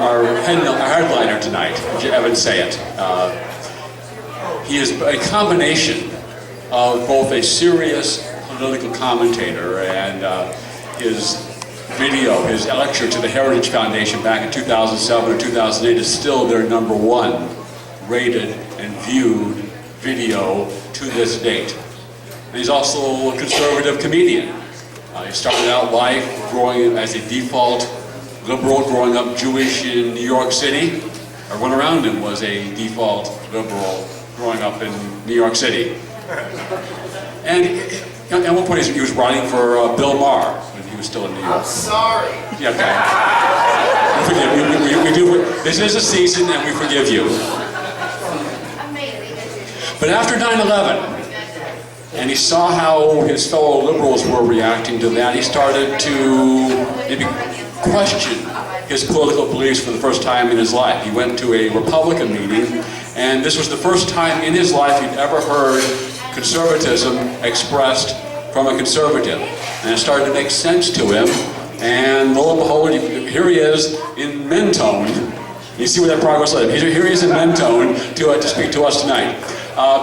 our headliner tonight, Evan Sayet. He is a combination of both a serious political commentator and his video, his lecture to the Heritage Foundation back in 2007 or 2008 is still their #1 rated and viewed video to this date. And he's also a conservative comedian. He started out life growing as a default liberal, growing up Jewish in New York City. Everyone around him was a default liberal growing up in New York City. And at one point he was writing for Bill Maher when he was still in New York. I'm sorry. Yeah, okay. We do. This is a season and we forgive you. But after 9/11, and he saw how his fellow liberals were reacting to that, he started to maybe question his political beliefs for the first time in his life. He went to a Republican meeting, and this was the first time in his life he'd ever heard conservatism expressed from a conservative. And it started to make sense to him, and lo and behold, here he is in Mentone. You see where that progress led him. Here he is in Mentone to speak to us tonight.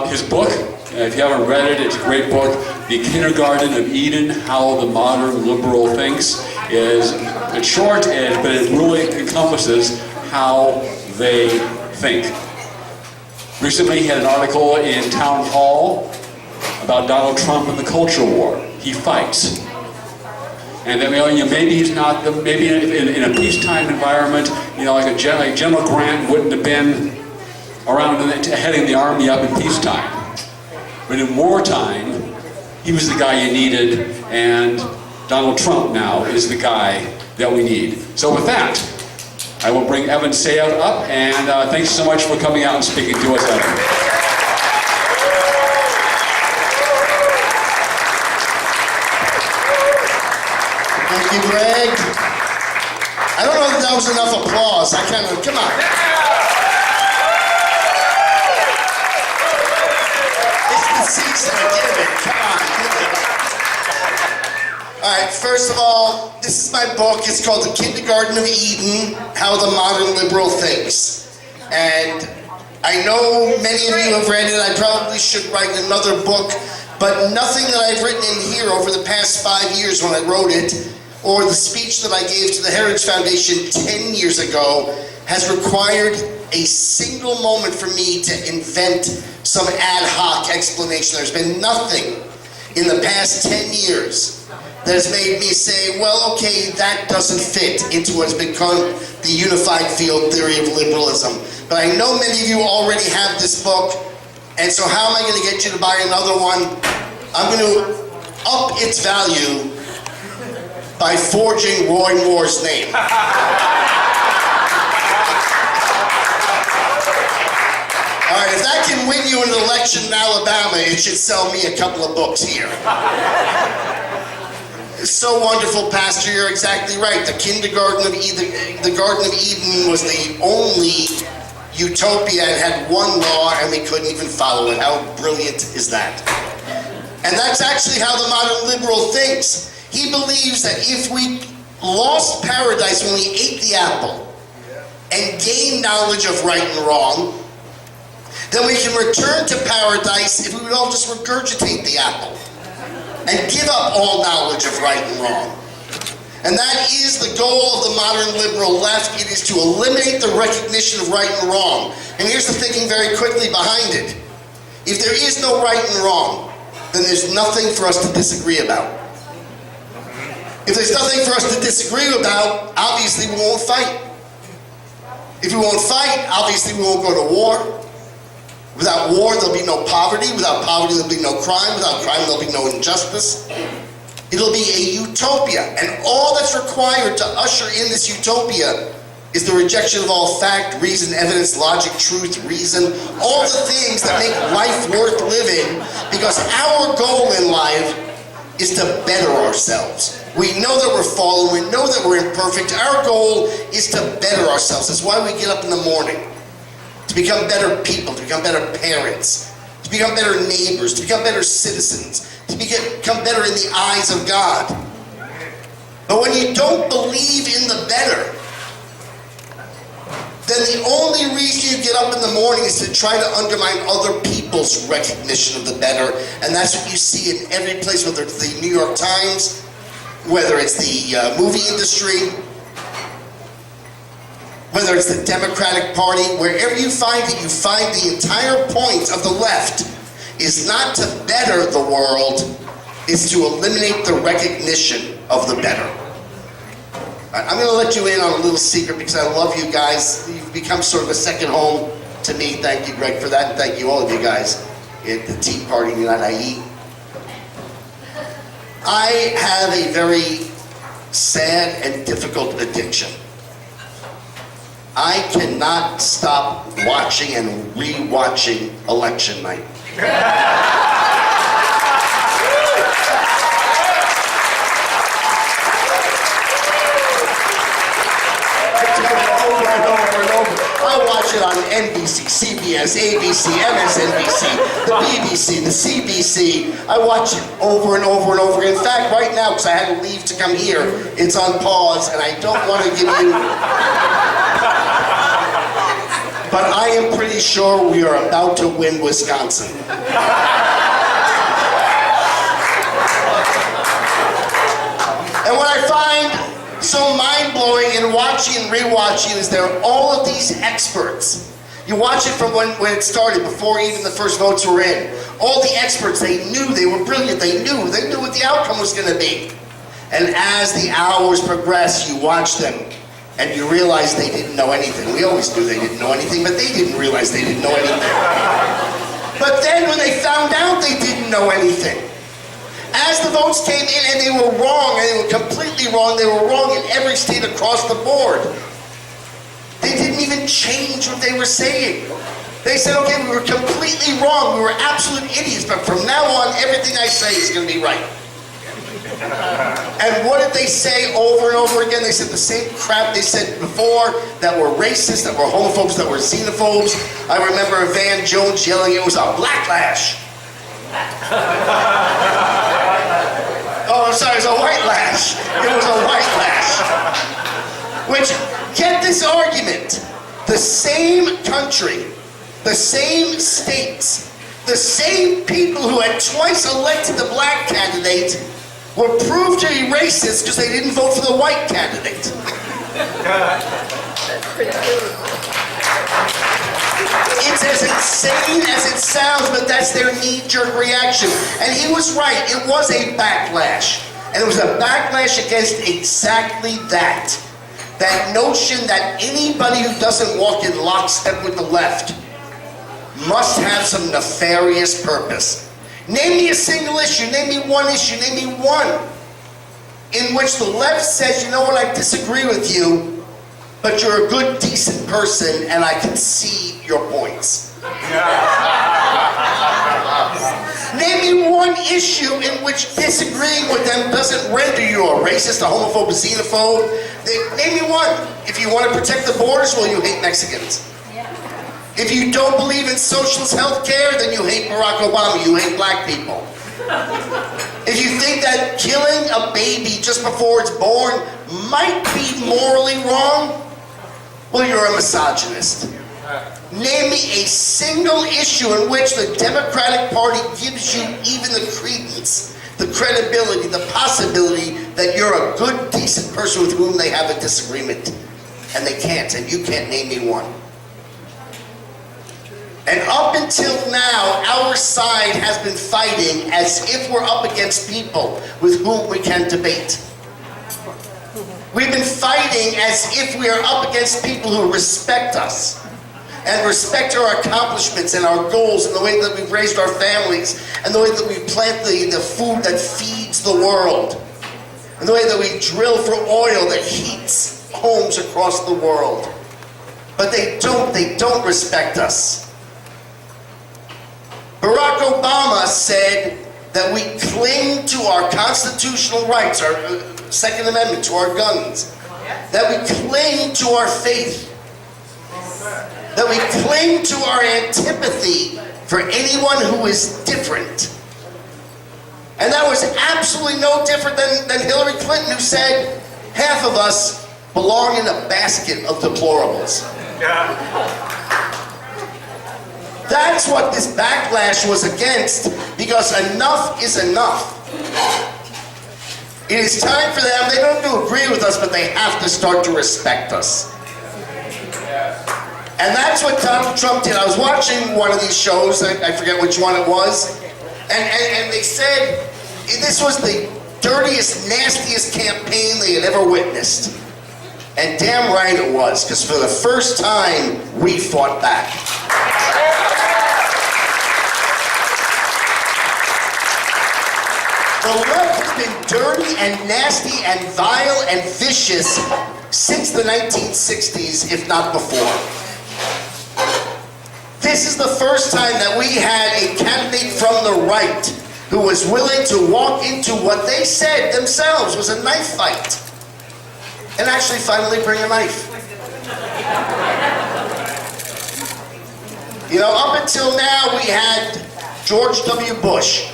His book, if you haven't read it, it's a great book, The Kindergarten of Eden, How the Modern Liberal Thinks. It's short, but it really encompasses how they think. Recently, he had an article in Town Hall about Donald Trump and the culture war. He fights. And then, maybe he's not, maybe in a peacetime environment, like General Grant wouldn't have been around heading the army up in peacetime. But in wartime, he was the guy you needed, and Donald Trump now is the guy that we need. So with that, I will bring Evan Sayet up, and thanks so much for coming out and speaking to us, Evan. Thank you, Greg. I don't know if that was enough applause. Come on. Alright, first of all, this is my book. It's called The Kindergarten of Eden, How the Modern Liberal Thinks. And I know many of you have read it. I probably should write another book, but nothing that I've written in here over the past 5 years when I wrote it, or the speech that I gave to the Heritage Foundation 10 years ago, has required a single moment for me to invent some ad hoc explanation. There's been nothing in the past 10 years that has made me say, well, okay, that doesn't fit into what's become the unified field theory of liberalism. But I know many of you already have this book, and so how am I going to get you to buy another one? I'm going to up its value by forging Roy Moore's name. All right, if that can win you an election in Alabama, it should sell me a couple of books here. It's so wonderful, Pastor, you're exactly right. The Kindergarten of Eden, the Garden of Eden was the only utopia that had one law and we couldn't even follow it. How brilliant is that? And that's actually how the modern liberal thinks. He believes that if we lost paradise when we ate the apple and gained knowledge of right and wrong, then we can return to paradise if we would all just regurgitate the apple and give up all knowledge of right and wrong. And that is the goal of the modern liberal left. It is to eliminate the recognition of right and wrong. And here's the thinking very quickly behind it. If there is no right and wrong, then there's nothing for us to disagree about. If there's nothing for us to disagree about, obviously we won't fight. If we won't fight, obviously we won't go to war. Without war, there'll be no poverty. Without poverty, there'll be no crime. Without crime, there'll be no injustice. It'll be a utopia. And all that's required to usher in this utopia is the rejection of all fact, reason, evidence, logic, truth, reason, all the things that make life worth living, because our goal in life is to better ourselves. We know that we're fallen. We know that we're imperfect. Our goal is to better ourselves. That's why we get up in the morning. To become better people, to become better parents, to become better neighbors, to become better citizens, to become better in the eyes of God. But when you don't believe in the better, then the only reason you get up in the morning is to try to undermine other people's recognition of the better. And that's what you see in every place, whether it's the New York Times, whether it's the movie industry, whether it's the Democratic Party, wherever you find it, you find the entire point of the left is not to better the world, is to eliminate the recognition of the better. I'm going to let you in on a little secret because I love you guys. You've become sort of a second home to me. Thank you, Greg, for that, and thank you, all of you guys at the Tea Party United I Eat. I have a very sad and difficult addiction. I cannot stop watching and re-watching election night. I watch it on NBC, CBS, ABC, MSNBC, the BBC, the CBC. I watch it over and over and over. In fact, right now, because I had to leave to come here, it's on pause, and I don't want to give you... But I am pretty sure we are about to win Wisconsin. And what I find so mind-blowing in watching and re-watching is there are all of these experts. You watch it from when it started, before even the first votes were in. All the experts, they knew, they were brilliant, they knew what the outcome was going to be. And as the hours progress, you watch them, and you realize they didn't know anything. We always knew they didn't know anything, but they didn't realize they didn't know anything. But then when they found out they didn't know anything, as the votes came in and they were wrong, and they were completely wrong, they were wrong in every state across the board. They didn't even change what they were saying. They said, okay, we were completely wrong, we were absolute idiots, but from now on, everything I say is going to be right. And what did they say over and over again? They said the same crap they said before, that were racist, that were homophobes, that were xenophobes. I remember Van Jones yelling it was a blacklash. Oh, I'm sorry, it was a white lash. It was a white lash. Which, get this argument, the same country, the same states, the same people who had twice elected the black candidate were proved to be racist because they didn't vote for the white candidate. It's as insane as it sounds, but that's their knee-jerk reaction. And he was right, it was a backlash. And it was a backlash against exactly that. That notion that anybody who doesn't walk in lockstep with the left must have some nefarious purpose. Name me a single issue, name me one issue, name me one in which the left says, you know what, I disagree with you, but you're a good, decent person, and I can see your points. Name me one issue in which disagreeing with them doesn't render you a racist, a homophobe, a xenophobe. Name me one. If you want to protect the borders, well, you hate Mexicans. If you don't believe in socialist health care, then you hate Barack Obama, you hate black people. If you think that killing a baby just before it's born might be morally wrong, well, you're a misogynist. Name me a single issue in which the Democratic Party gives you even the credence, the credibility, the possibility that you're a good, decent person with whom they have a disagreement. And they can't, and you can't name me one. And up until now, our side has been fighting as if we're up against people with whom we can debate. We've been fighting as if we are up against people who respect us and respect our accomplishments and our goals and the way that we've raised our families and the way that we plant the food that feeds the world and the way that we drill for oil that heats homes across the world. But they don't respect us. Barack Obama said that we cling to our constitutional rights, our Second Amendment, to our guns, that we cling to our faith, that we cling to our antipathy for anyone who is different. And that was absolutely no different than Hillary Clinton, who said half of us belong in a basket of deplorables. That's what this backlash was against, because enough is enough. It is time for them, they don't have to agree with us, but they have to start to respect us. And that's what Donald Trump did. I was watching one of these shows, I forget which one it was, and they said this was the dirtiest, nastiest campaign they had ever witnessed. And damn right it was, because for the first time, we fought back. The left has been dirty and nasty and vile and vicious since the 1960s, if not before. This is the first time that we had a candidate from the right who was willing to walk into what they said themselves was a knife fight and actually finally bring a knife. You know, up until now we had George W. Bush,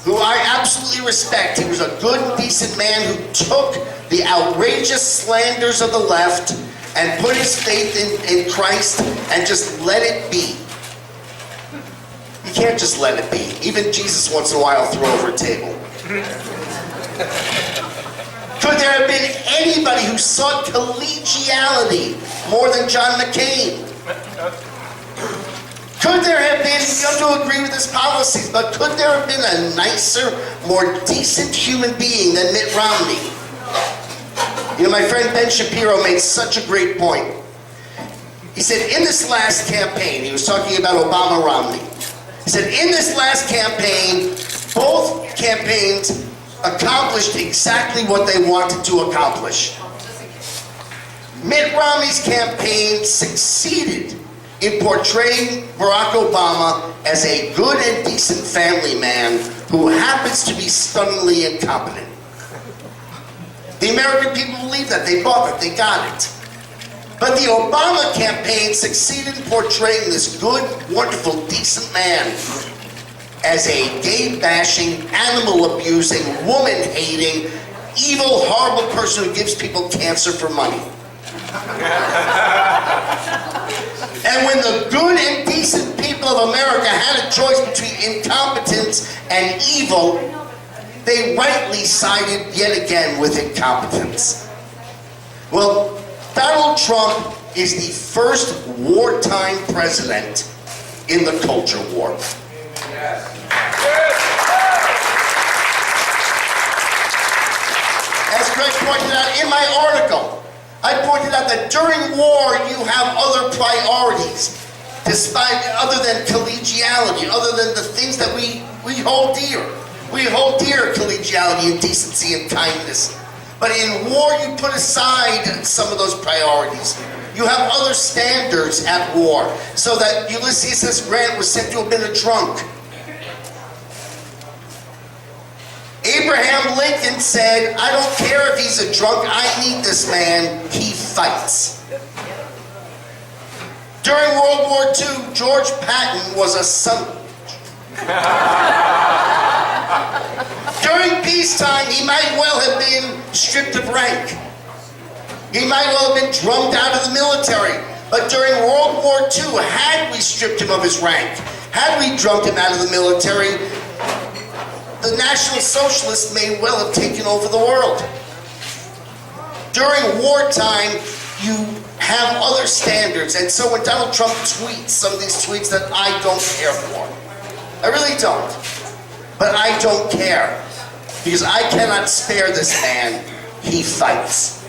who I absolutely respect. He was a good, decent man who took the outrageous slanders of the left and put his faith in Christ and just let it be. You can't just let it be. Even Jesus once in a while threw over a table. Could there have been anybody who sought collegiality more than John McCain? Could there have been, you don't have to agree with his policies, but could there have been a nicer, more decent human being than Mitt Romney? You know, my friend Ben Shapiro made such a great point. He said, in this last campaign, he was talking about Obama-Romney. He said, in this last campaign, both campaigns accomplished exactly what they wanted to accomplish. Mitt Romney's campaign succeeded in portraying Barack Obama as a good and decent family man who happens to be stunningly incompetent. The American people believe that. They bought it. They got it. But the Obama campaign succeeded in portraying this good, wonderful, decent man as a gay-bashing, animal-abusing, woman-hating, evil, horrible person who gives people cancer for money. And when the good and decent people of America had a choice between incompetence and evil, they rightly sided yet again with incompetence. Well, Donald Trump is the first wartime president in the culture war. As Greg pointed out in my article, I pointed out that during war you have other priorities, other than collegiality, other than the things that we hold dear. We hold dear collegiality and decency and kindness. But in war you put aside some of those priorities. You have other standards at war, so that Ulysses S. Grant was said to have been a drunk. Abraham Lincoln said, I don't care if he's a drunk, I need this man, he fights. During World War II, George Patton was a son. During peacetime, he might well have been stripped of rank. He might well have been drummed out of the military. But during World War II, had we stripped him of his rank, had we drummed him out of the military, the National Socialists may well have taken over the world. During wartime, you have other standards. And so when Donald Trump tweets some of these tweets that I don't care for, I really don't. But I don't care. Because I cannot spare this man. He fights.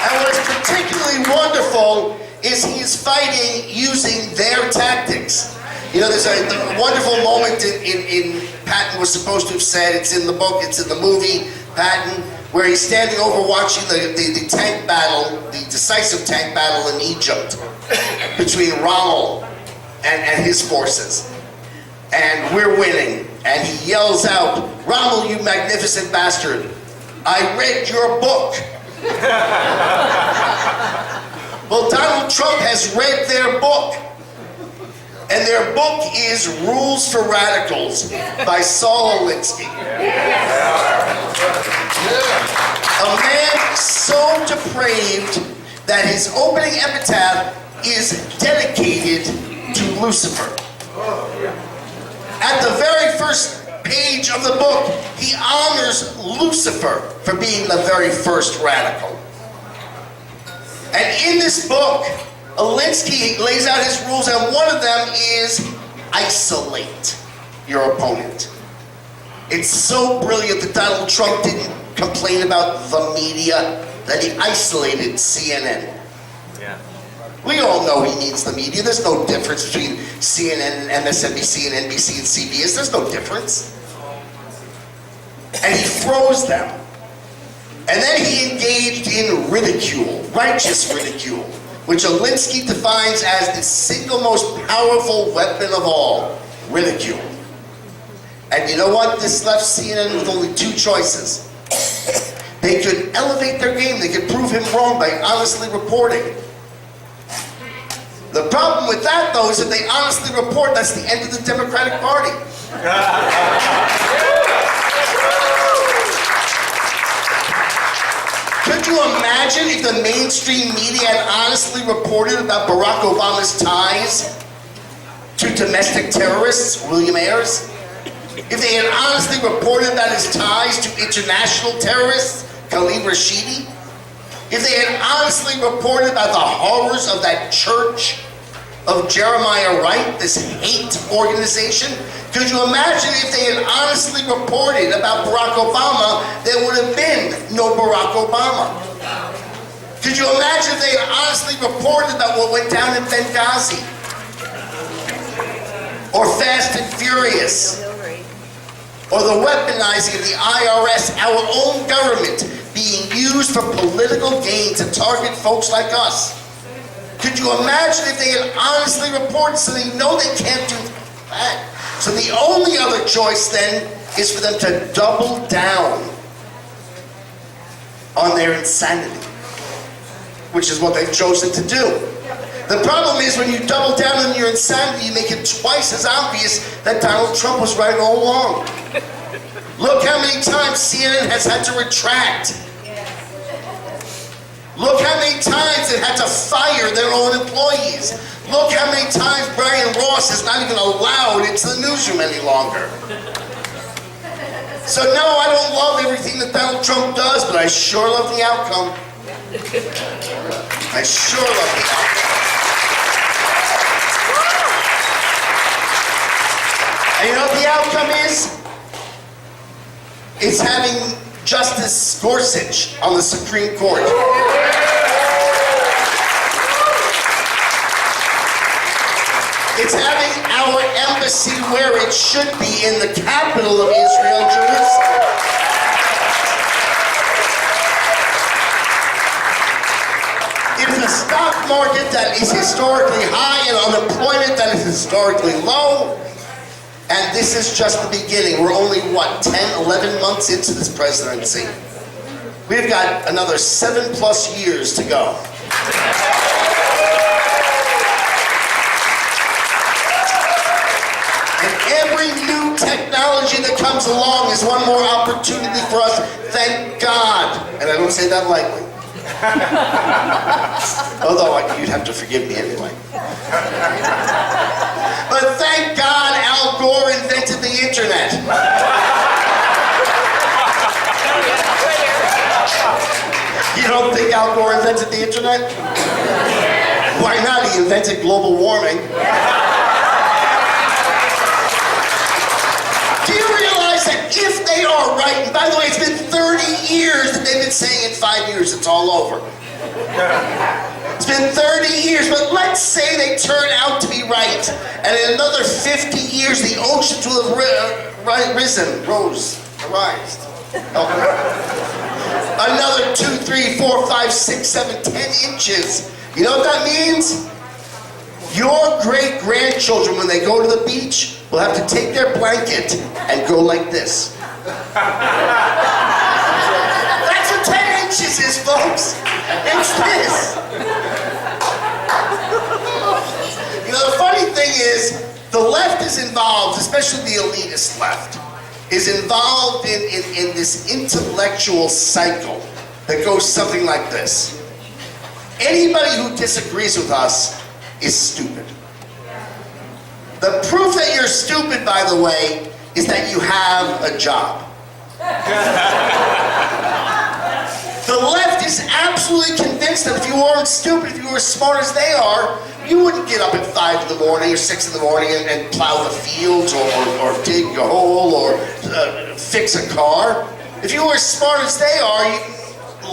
And what is particularly wonderful is he is fighting using their tactics. You know, there's a wonderful moment in Patton was supposed to have said, it's in the book, it's in the movie, Patton, where he's standing over watching the tank battle, the decisive tank battle in Egypt between Rommel and his forces. And we're winning. And he yells out, Rommel, you magnificent bastard, I read your book. Well, Donald Trump has read their book. And their book is Rules for Radicals by Saul Alinsky. depraved that his opening epitaph is dedicated to Lucifer. At the very first page of the book, he honors Lucifer for being the very first radical. And in this book, Alinsky lays out his rules, and one of them is isolate your opponent. It's so brilliant that Donald Trump didn't complain about the media, that he isolated CNN. Yeah. We all know he needs the media. There's no difference between CNN and MSNBC and NBC and CBS. There's no difference. And he froze them. And then he engaged in ridicule, righteous ridicule, which Alinsky defines as the single most powerful weapon of all, ridicule. And you know what? This left CNN with only two choices. They could elevate their game. They could prove him wrong by honestly reporting. The problem with that, though, is if they honestly report, that's the end of the Democratic Party. Could you imagine if the mainstream media had honestly reported about Barack Obama's ties to domestic terrorists, William Ayers? If they had honestly reported about his ties to international terrorists, Khalid Rashidi? If they had honestly reported about the horrors of that Church of Jeremiah Wright, this hate organization, could you imagine if they had honestly reported about Barack Obama, there would have been no Barack Obama? Could you imagine if they had honestly reported about what went down in Benghazi? Or Fast and Furious? Or the weaponizing of the IRS, our own government, being used for political gain to target folks like us? Could you imagine if they had honestly reported so they know they can't do that? So the only other choice then is for them to double down on their insanity, which is what they've chosen to do. The problem is when you double down on your insanity, you make it twice as obvious that Donald Trump was right all along. Look how many times CNN has had to retract. Look how many times it had to fire their own employees. Look how many times Brian Ross is not even allowed into the newsroom any longer. So no, I don't love everything that Donald Trump does, but I sure love the outcome. I sure love the outcome. And you know what the outcome is? It's having Justice Gorsuch on the Supreme Court. It's having our embassy where it should be, in the capital of Israel, Jerusalem. If the stock market that is historically high and unemployment that is historically low, and this is just the beginning. We're only, 10, 11 months into this presidency. We've got another 7+ years to go. And every new technology that comes along is one more opportunity for us, thank God. And I don't say that lightly. Although you'd have to forgive me anyway. But thank God Al Gore invented the internet. You don't think Al Gore invented the internet? Why not? He invented global warming. Do you realize that if they are right, and by the way, it's been 30 years that they've been saying in 5 years it's all over. It's been 30 years, but let's say they turn out to be right, and in another 50 years the oceans will have rose. Another 2, 3, 4, 5, 6, 7, 10 inches. You know what that means? Your great-grandchildren, when they go to the beach, will have to take their blanket and go like this. That's what 10 inches is, folks. It's this. You know, the funny thing is, the left is involved, especially the elitist left, is involved in this intellectual cycle that goes something like this. Anybody who disagrees with us is stupid. The proof that you're stupid, by the way, is that you have a job. The left is absolutely convinced that if you weren't stupid, if you were as smart as they are, you wouldn't get up at 5 in the morning or 6 in the morning and plow the fields or dig a hole or fix a car. If you were as smart as they are, you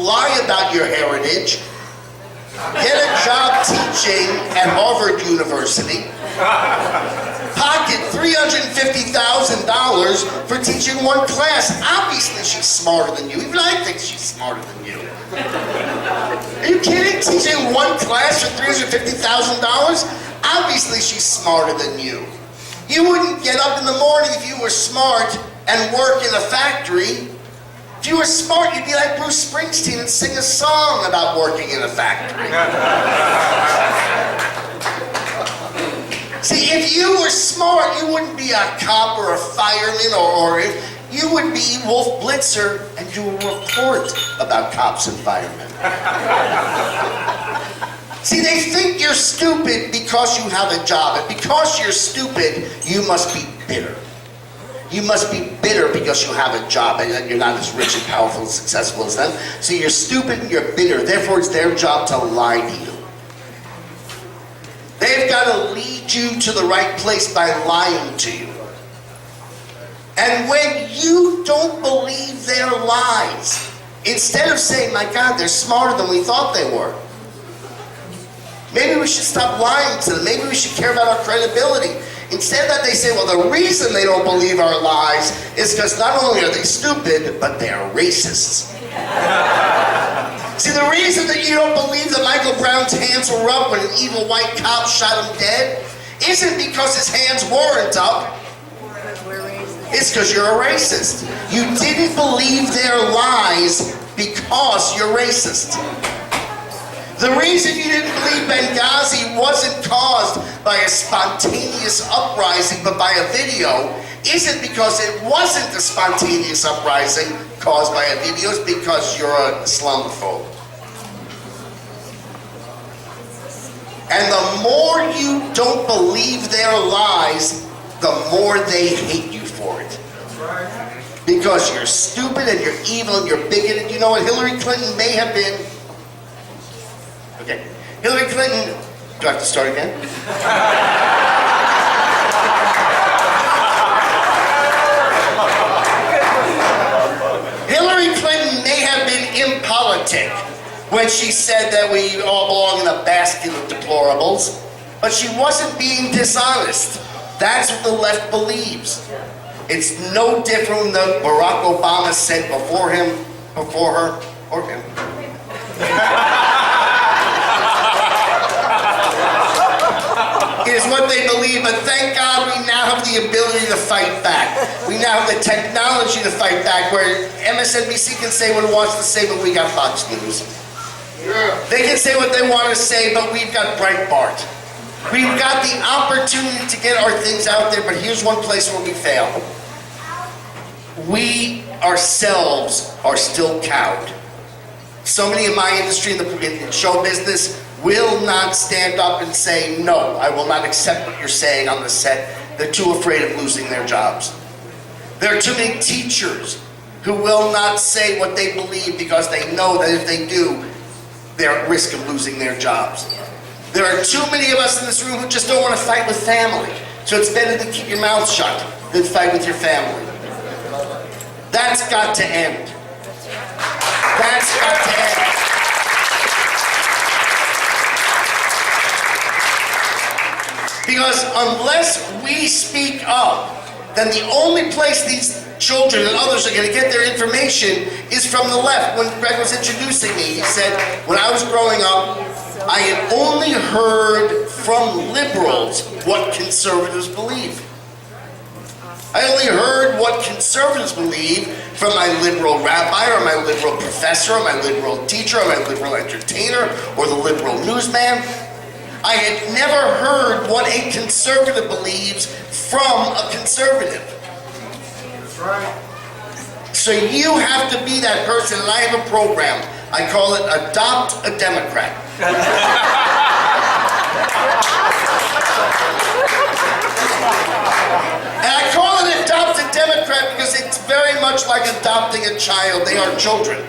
lie about your heritage, get a job teaching at Harvard University, pocket $350,000 for teaching one class. Obviously she's smarter than you. Even I think she's smarter than you. Are you kidding? Teaching one class for $350,000? Obviously she's smarter than you. You wouldn't get up in the morning if you were smart and work in a factory. If you were smart, you'd be like Bruce Springsteen and sing a song about working in a factory. See, if you were smart, you wouldn't be a cop or a fireman, or you would be Wolf Blitzer, and you would report about cops and firemen. See, they think you're stupid because you have a job, and because you're stupid, you must be bitter. You must be bitter because you have a job and you're not as rich and powerful and successful as them. So you're stupid and you're bitter. Therefore, it's their job to lie to you. They've got to lead you to the right place by lying to you. And when you don't believe their lies, instead of saying, my God, they're smarter than we thought they were, maybe we should stop lying to them. Maybe we should care about our credibility. Instead of that, they say, well, the reason they don't believe our lies is because not only are they stupid, but they're racists. See, the reason that you don't believe that Michael Brown's hands were up when an evil white cop shot him dead isn't because his hands weren't up. It's because you're a racist. You didn't believe their lies because you're racist. The reason you didn't believe Benghazi wasn't caused by a spontaneous uprising, but by a video, isn't because it wasn't a spontaneous uprising caused by a video, it's because you're an Islamophobe. And the more you don't believe their lies, the more they hate you for it. Because you're stupid and you're evil and you're bigoted. You know what? Hillary Clinton may have been... Okay. Hillary Clinton... Do I have to start again? Hillary Clinton may have been impolitic when she said that we all belong in a basket of deplorables, but she wasn't being dishonest. That's what the left believes. It's no different than Barack Obama said before him, before her, or him. It is what they believe, but thank God we now have the ability to fight back. We now have the technology to fight back, where MSNBC can say what it wants to say, but we got Fox News. They can say what they want to say, but we've got Breitbart. We've got the opportunity to get our things out there, but here's one place where we fail. We ourselves are still cowed. So many in my industry, in show business, will not stand up and say, no, I will not accept what you're saying on the set. They're too afraid of losing their jobs. There are too many teachers who will not say what they believe because they know that if they do, they're at risk of losing their jobs. There are too many of us in this room who just don't want to fight with family. So it's better to keep your mouth shut than fight with your family. That's got to end. That's got to end. Because unless we speak up, then the only place these children and others are going to get their information is from the left. When Greg was introducing me, he said, when I was growing up, I had only heard from liberals what conservatives believe. I only heard what conservatives believe from my liberal rabbi or my liberal professor or my liberal teacher or my liberal entertainer or the liberal newsman. I had never heard what a conservative believes from a conservative. That's right. So you have to be that person, and I have a program I call it Adopt a Democrat. And I call it Adopt a Democrat because it's very much like adopting a child. They are children.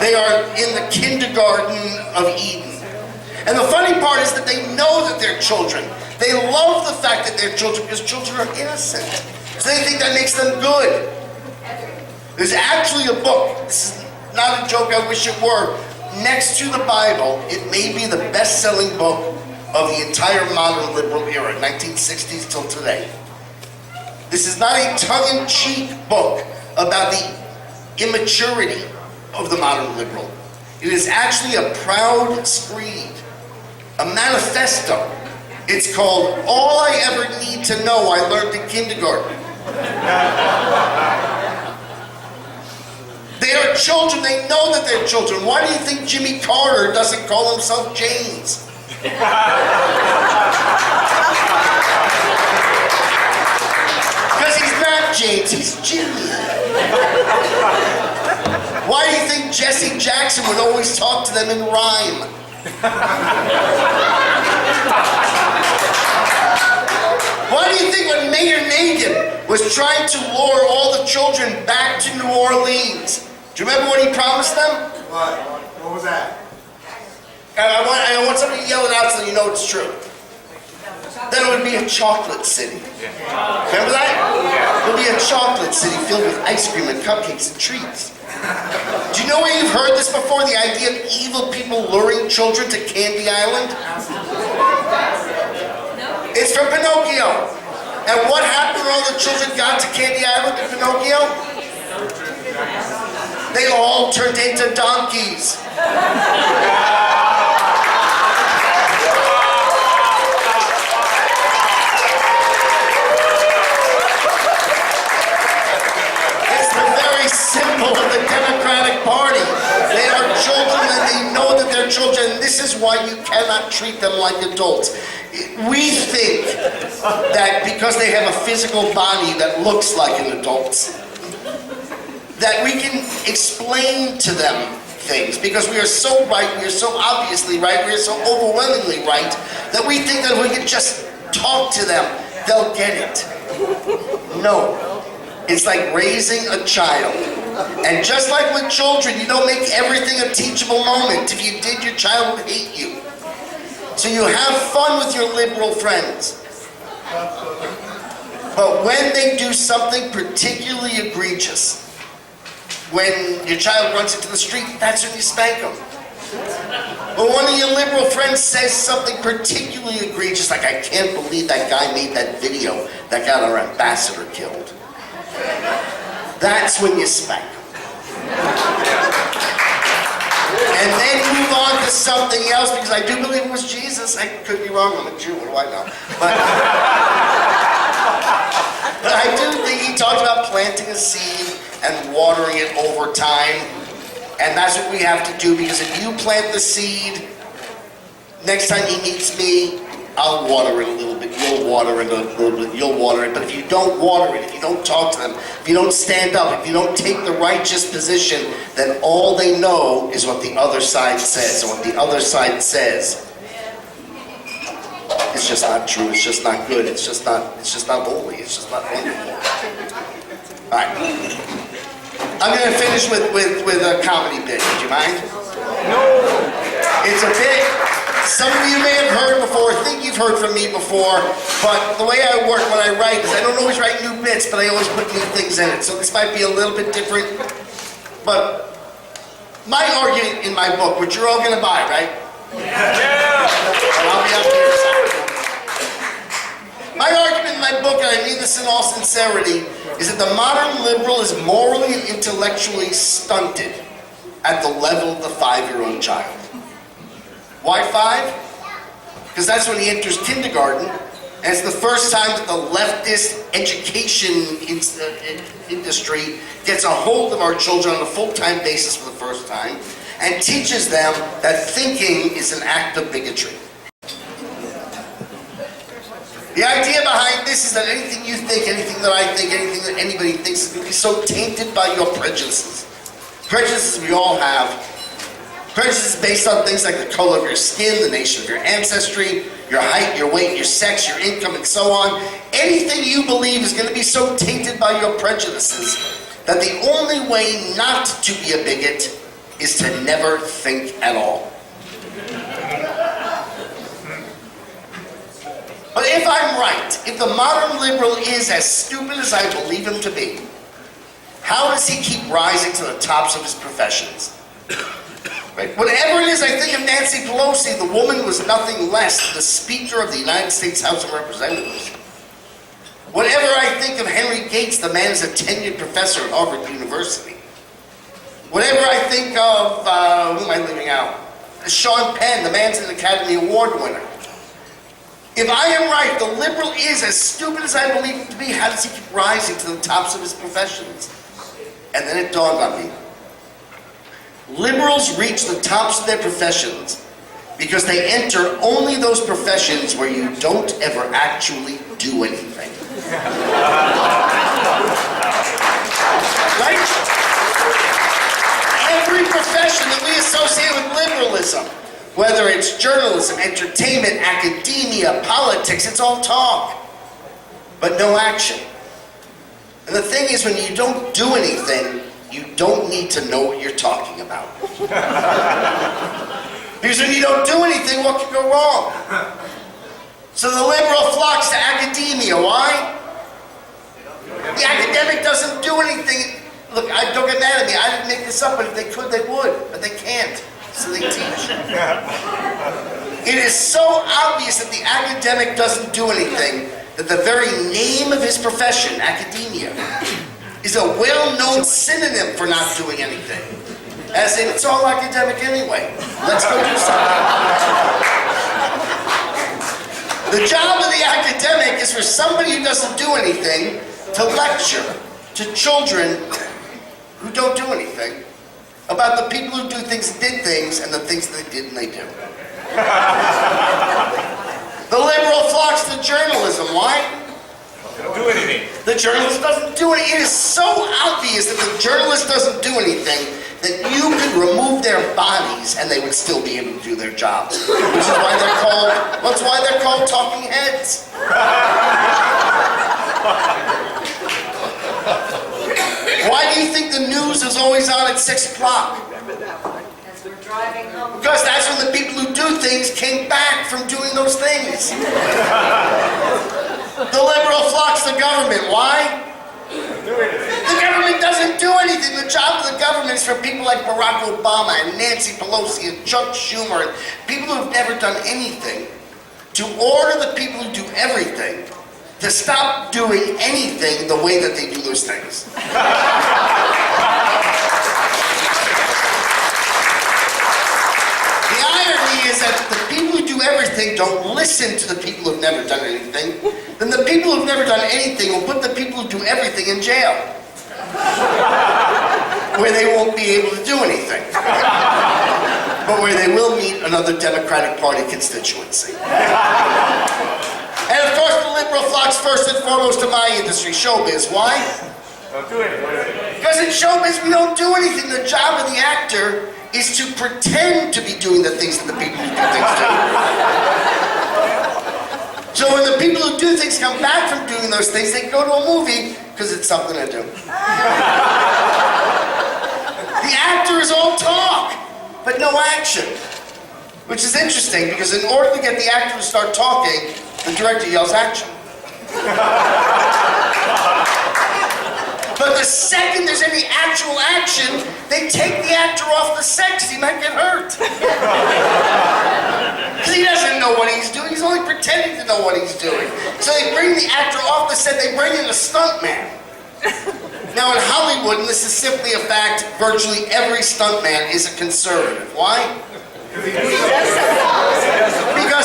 They are in the kindergarten of Eden. And the funny part is that they know that they're children. They love the fact that they're children because children are innocent. So they think that makes them good. There's actually a book, this is not a joke, I wish it were, next to the Bible. It may be the best-selling book of the entire modern liberal era, 1960s till today. This is not a tongue-in-cheek book about the immaturity of the modern liberal. It is actually a proud screed, a manifesto. It's called All I Ever Need to Know I Learned in Kindergarten. They are children, they know that they're children. Why do you think Jimmy Carter doesn't call himself James? Because he's not James, he's Jimmy. Why do you think Jesse Jackson would always talk to them in rhyme? Why do you think when Mayor Nagin was trying to lure all the children back to New Orleans, do you remember what he promised them? What? What was that? I want somebody to yell it out so you know it's true. Then it would be a chocolate city. Remember that? It would be a chocolate city filled with ice cream and cupcakes and treats. Do you know where you've heard this before? The idea of evil people luring children to Candy Island? It's from Pinocchio. And what happened when all the children got to Candy Island in Pinocchio? They all turned into donkeys. It's the very symbol of the Democratic Party. They are children and they know that they're children. And this is why you cannot treat them like adults. We think that because they have a physical body that looks like an adult's, that we can explain to them things because we are so right, we are so obviously right, we are so overwhelmingly right, that we think that if we can just talk to them, they'll get it. No. It's like raising a child. And just like with children, you don't make everything a teachable moment. If you did, your child would hate you. So you have fun with your liberal friends. But when they do something particularly egregious, when your child runs into the street, that's when you spank them. But one of your liberal friends says something particularly egregious, like, I can't believe that guy made that video that got our ambassador killed. That's when you spank them. And then move on to something else, because I do believe it was Jesus. I could be wrong, I'm a Jew, what do I know? But I do think he talked about planting a seed and watering it over time. And that's what we have to do, because if you plant the seed, next time he meets me, I'll water it a little bit, you'll water it a little bit, you'll water it. But if you don't water it, if you don't talk to them, if you don't stand up, if you don't take the righteous position, then all they know is what the other side says. And what the other side says is just not true, it's just not good, it's just not holy, it's just not wonderful. All right. I'm going to finish with a comedy bit. Would you mind? No. It's a bit some of you may have heard before, think you've heard from me before, but the way I work when I write is I don't always write new bits, but I always put new things in it. So this might be a little bit different. But my argument in my book, which you're all going to buy, right? Yeah. And I'll be up here. My argument in my book, and I mean this in all sincerity, is that the modern liberal is morally and intellectually stunted at the level of the 5-year-old child. Why 5? Because that's when he enters kindergarten, and it's the first time that the leftist education industry gets a hold of our children on a full-time basis for the first time, and teaches them that thinking is an act of bigotry. The idea behind this is that anything you think, anything that I think, anything that anybody thinks is going to be so tainted by your prejudices. Prejudices we all have. Prejudice is based on things like the color of your skin, the nation of your ancestry, your height, your weight, your sex, your income, and so on. Anything you believe is going to be so tainted by your prejudices that the only way not to be a bigot is to never think at all. But if I'm right, if the modern liberal is as stupid as I believe him to be, how does he keep rising to the tops of his professions? Right? Whatever it is I think of Nancy Pelosi, the woman was nothing less than the Speaker of the United States House of Representatives. Whatever I think of Henry Gates, the man is a tenured professor at Harvard University. Whatever I think of, who am I leaving out? Sean Penn, the man's an Academy Award winner. If I am right, the liberal is as stupid as I believe him to be. How does he keep rising to the tops of his professions? And then it dawned on me. Liberals reach the tops of their professions because they enter only those professions where you don't ever actually do anything. Right? Every profession that we associate with liberalism, whether it's journalism, entertainment, academia, politics, it's all talk, but no action. And the thing is, when you don't do anything, you don't need to know what you're talking about. Because when you don't do anything, what could go wrong? So the liberal flocks to academia. Why? The academic doesn't do anything. Look, don't get mad at me. I didn't make this up, but if they could, they would. But they can't. So they teach. It is so obvious that the academic doesn't do anything that the very name of his profession, academia, is a well-known synonym for not doing anything. As in, it's all academic anyway. Let's go do something. The job of the academic is for somebody who doesn't do anything to lecture to children who don't do anything about the people who do things, did things, and the things they did and they do. The liberal flocks to journalism. Why? They don't do anything. The journalist doesn't do anything. It is so obvious that the journalist doesn't do anything that you could remove their bodies and they would still be able to do their jobs. Which is why they're called talking heads. Why do you think the news is always on at 6 o'clock? Because we're driving home. Because that's when the people who do things came back from doing those things. The liberal flocks to government. Why? The government doesn't do anything. The job of the government is for people like Barack Obama and Nancy Pelosi and Chuck Schumer and people who have never done anything to order the people who do everything to stop doing anything the way that they do those things. The irony is that the people who do everything don't listen to the people who've never done anything. Then the people who've never done anything will put the people who do everything in jail, where they won't be able to do anything, but where they will meet another Democratic Party constituency. And of course, the liberal flocks first and foremost to my industry, showbiz. Why? Don't do anything. Because in showbiz, we don't do anything. The job of the actor is to pretend to be doing the things that the people who do things do. So when the people who do things come back from doing those things, they go to a movie because it's something to do. The actor is all talk, but no action. Which is interesting, because in order to get the actor to start talking, the director yells action. But the second there's any actual action, they take the actor off the set because he might get hurt. Because he doesn't know what he's doing. He's only pretending to know what he's doing. So they bring the actor off the set, they bring in a stuntman. Now in Hollywood, and this is simply a fact, virtually every stuntman is a conservative. Why? Because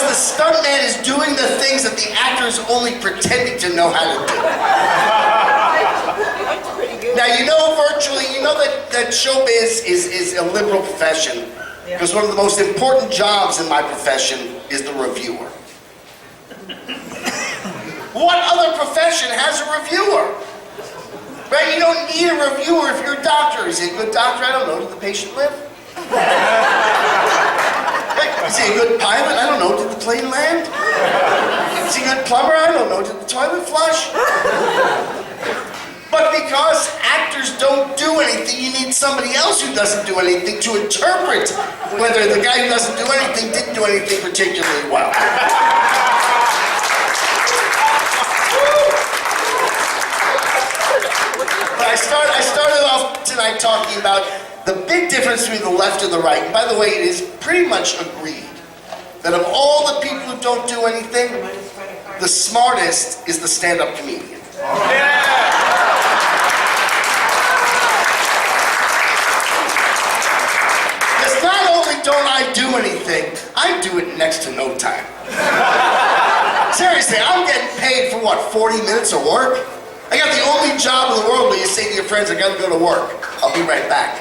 the stuntman is doing the things that the actor is only pretending to know how to do. Now you know that showbiz is a liberal profession, because one of the most important jobs in my profession is the reviewer. What other profession has a reviewer? Right? You don't need a reviewer if you're a doctor. Is he a good doctor? I don't know. Did the patient live? Is he a good pilot? I don't know. Did the plane land? Is he a good plumber? I don't know. Did the toilet flush? But because actors don't do anything, you need somebody else who doesn't do anything to interpret whether the guy who doesn't do anything didn't do anything particularly well. But I started off tonight talking about the big difference between the left and the right. And by the way, it is pretty much agreed that of all the people who don't do anything, the smartest is the stand-up comedian. Because not only don't I do anything, I do it in next to no time. Seriously, I'm getting paid for what, 40 minutes of work? I got the only job in the world where you say to your friends, I gotta go to work. I'll be right back.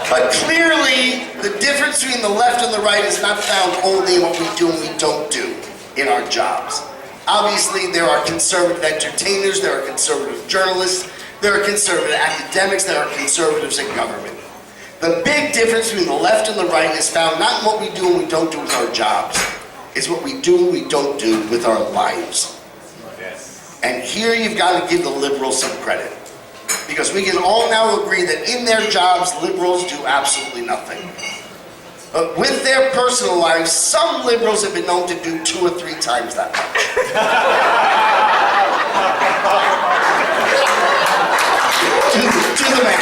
But clearly, the difference between the left and the right is not found only in what we do and we don't do in our jobs. Obviously, there are conservative entertainers, there are conservative journalists, there are conservative academics, there are conservatives in government. The big difference between the left and the right is found not in what we do and we don't do with our jobs. It's what we do and we don't do with our lives. And here you've got to give the liberals some credit. Because we can all now agree that in their jobs, liberals do absolutely nothing. But with their personal lives, some liberals have been known to do 2 or 3 times that much. to the man.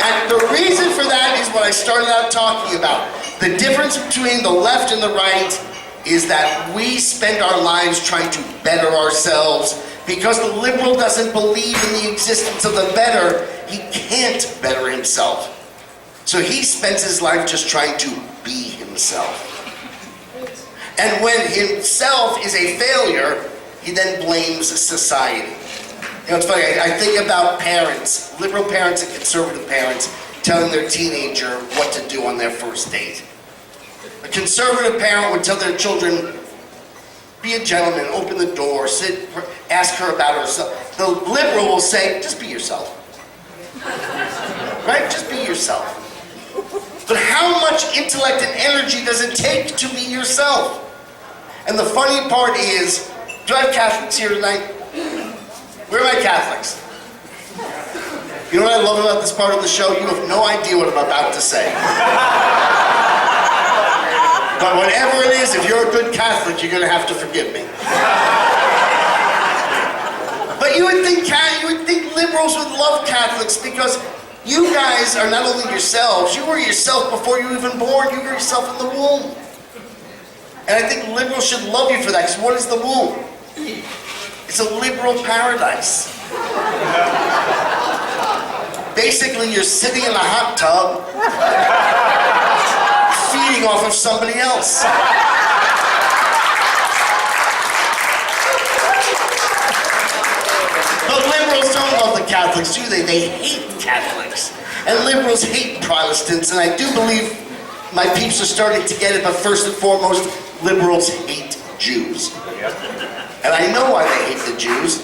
And the reason for that is what I started out talking about. The difference between the left and the right is that we spend our lives trying to better ourselves. Because the liberal doesn't believe in the existence of the better, he can't better himself. So he spends his life just trying to be himself. And when himself is a failure, he then blames society. You know, it's funny, I think about parents, liberal parents and conservative parents, telling their teenager what to do on their first date. A conservative parent would tell their children, be a gentleman, open the door, sit, ask her about herself. The liberal will say, just be yourself. Right? Just be yourself. But how much intellect and energy does it take to be yourself? And the funny part is, do I have Catholics here tonight? Where are my Catholics? You know what I love about this part of the show? You have no idea what I'm about to say. But whatever it is, if you're a good Catholic, you're going to have to forgive me. But you would think liberals would love Catholics because you guys are not only yourselves, you were yourself before you were even born, you were yourself in the womb. And I think liberals should love you for that, because what is the womb? It's a liberal paradise. Basically, you're sitting in a hot tub, feeding off of somebody else. But liberals don't love the Catholics, do they? They hate Catholics. And liberals hate Protestants, and I do believe my peeps are starting to get it, but first and foremost, liberals hate Jews. And I know why they hate the Jews.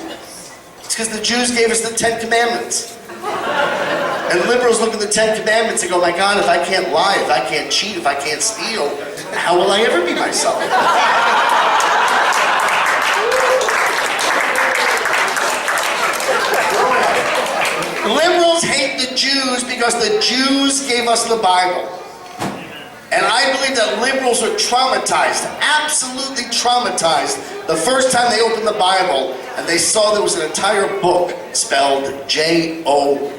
It's because the Jews gave us the 10 Commandments. And liberals look at the 10 Commandments and go, my God, if I can't lie, if I can't cheat, if I can't steal, how will I ever be myself? Liberals hate the Jews because the Jews gave us the Bible. And I believe that liberals are traumatized, absolutely traumatized, the first time they opened the Bible and they saw there was an entire book spelled J-O-B.